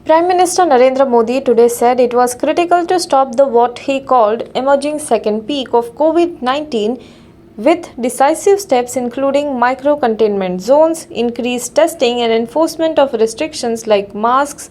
Prime Minister Narendra Modi today said it was critical to stop the what he called emerging second peak of COVID-19 with decisive steps including micro-containment zones, increased testing and enforcement of restrictions like masks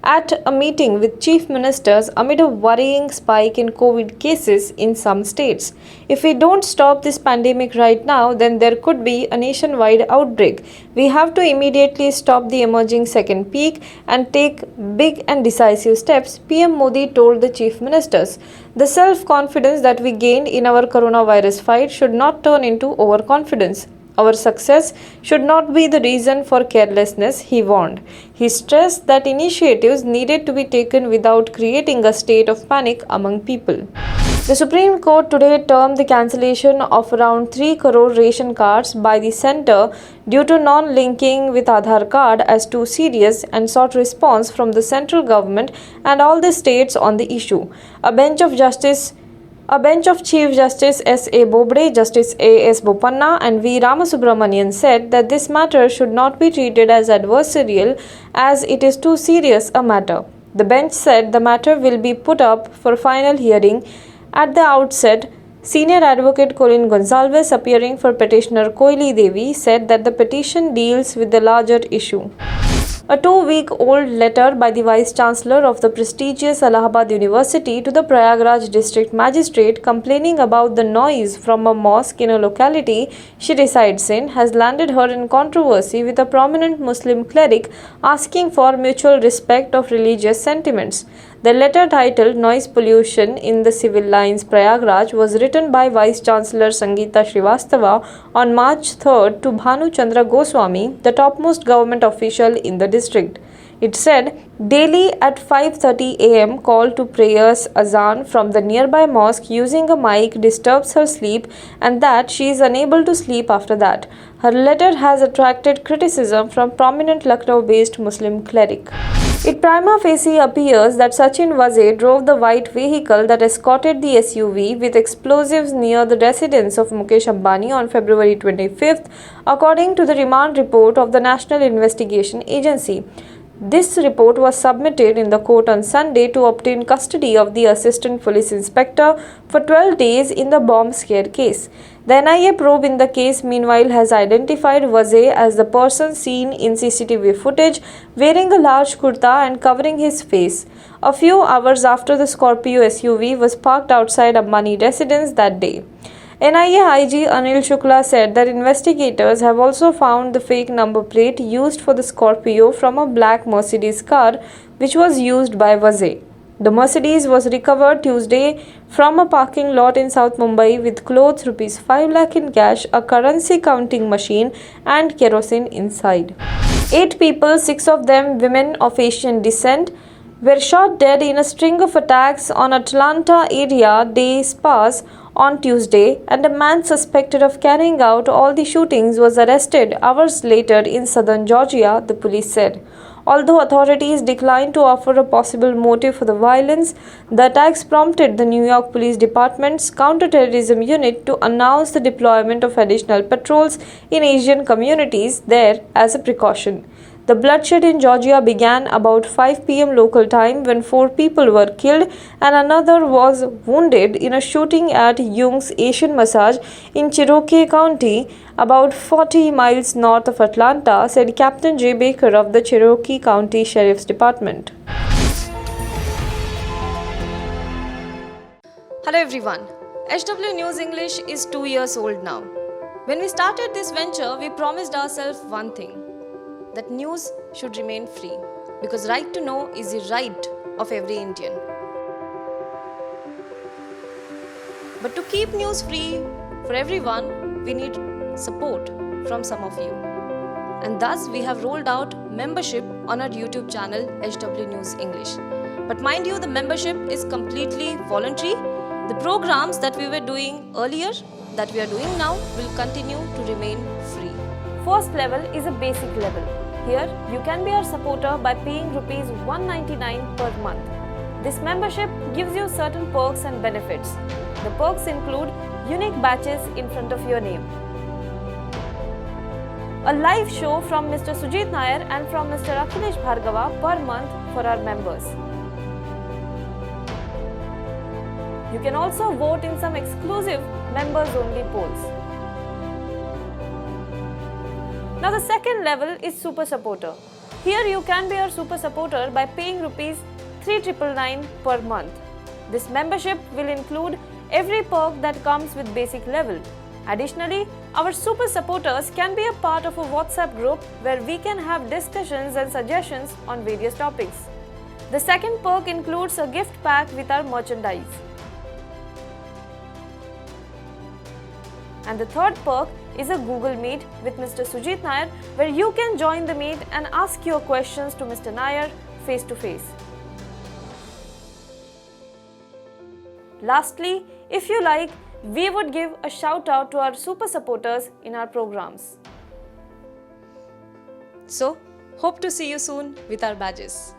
at a meeting with chief ministers amid a worrying spike in COVID cases in some states. If we don't stop this pandemic right now, then there could be a nationwide outbreak. We have to immediately stop the emerging second peak and take big and decisive steps, PM Modi told the chief ministers. The self-confidence that we gained in our coronavirus fight should not turn into overconfidence. Our success should not be the reason for carelessness, he warned. He stressed that initiatives needed to be taken without creating a state of panic among people. The Supreme Court today termed the cancellation of around 3 crore ration cards by the centre due to non-linking with Aadhaar card as too serious and sought response from the central government and all the states on the issue. A bench of Chief Justice S.A. Bobde, Justice A.S. Bopanna and V. Ramasubramanian said that this matter should not be treated as adversarial as it is too serious a matter. The bench said the matter will be put up for final hearing. At the outset, senior advocate Colin Gonsalves, appearing for petitioner Koili Devi, said that the petition deals with the larger issue. A 2-week-old letter by the Vice-Chancellor of the prestigious Allahabad University to the Prayagraj District Magistrate complaining about the noise from a mosque in a locality she resides in has landed her in controversy with a prominent Muslim cleric asking for mutual respect of religious sentiments. The letter titled Noise Pollution in the Civil Lines Prayagraj was written by Vice-Chancellor Sangeeta Srivastava on March 3rd to Bhanu Chandra Goswami, the topmost government official in the district. It said, daily at 5:30 am call to prayers azan from the nearby mosque using a mic disturbs her sleep and that she is unable to sleep after that. Her letter has attracted criticism from prominent Lucknow-based Muslim cleric. It prima facie appears that Sachin Vaze drove the white vehicle that escorted the SUV with explosives near the residence of Mukesh Ambani on February 25th, according to the remand report of the National Investigation Agency. This report was submitted in the court on Sunday to obtain custody of the Assistant Police Inspector for 12 days in the bomb scare case. The NIA probe in the case meanwhile has identified Vaze as the person seen in CCTV footage wearing a large kurta and covering his face. A few hours after the Scorpio SUV was parked outside Ambani residence that day. NIA IG Anil Shukla said that investigators have also found the fake number plate used for the Scorpio from a black Mercedes car which was used by Vaze. The Mercedes was recovered Tuesday from a parking lot in South Mumbai with clothes ₹5 lakh in cash, a currency counting machine and kerosene inside. 8 people, 6 of them women of Asian descent, were shot dead in a string of attacks on Atlanta area day spas on Tuesday, and a man suspected of carrying out all the shootings was arrested hours later in southern Georgia, the police said. Although authorities declined to offer a possible motive for the violence, the attacks prompted the New York Police Department's counterterrorism unit to announce the deployment of additional patrols in Asian communities there as a precaution. The bloodshed in Georgia began about 5 p.m. local time when 4 people were killed and another was wounded in a shooting at Young's Asian Massage in Cherokee County, about 40 miles north of Atlanta, said Captain J. Baker of the Cherokee County Sheriff's Department. Hello everyone. HW News English is 2 years old now. When we started this venture, we promised ourselves one thing, that news should remain free, because right to know is the right of every Indian. But to keep news free for everyone, we need support from some of you. And thus we have rolled out membership on our YouTube channel HW News English. But mind you, the membership is completely voluntary. The programs that we were doing earlier, that we are doing now, will continue to remain free. First level is a basic level. Here, you can be our supporter by paying ₹199 per month. This membership gives you certain perks and benefits. The perks include unique badges in front of your name, a live show from Mr. Sujit Nair and from Mr. Akhilesh Bhargava per month for our members. You can also vote in some exclusive members-only polls. Now the second level is Super Supporter. Here you can be our Super Supporter by paying ₹3,999 per month. This membership will include every perk that comes with basic level. Additionally, our Super Supporters can be a part of a WhatsApp group where we can have discussions and suggestions on various topics. The second perk includes a gift pack with our merchandise. And the third perk is a Google Meet with Mr. Sujit Nair, where you can join the meet and ask your questions to Mr. Nair face to face. Lastly, if you like, we would give a shout out to our super supporters in our programs. So, hope to see you soon with our badges.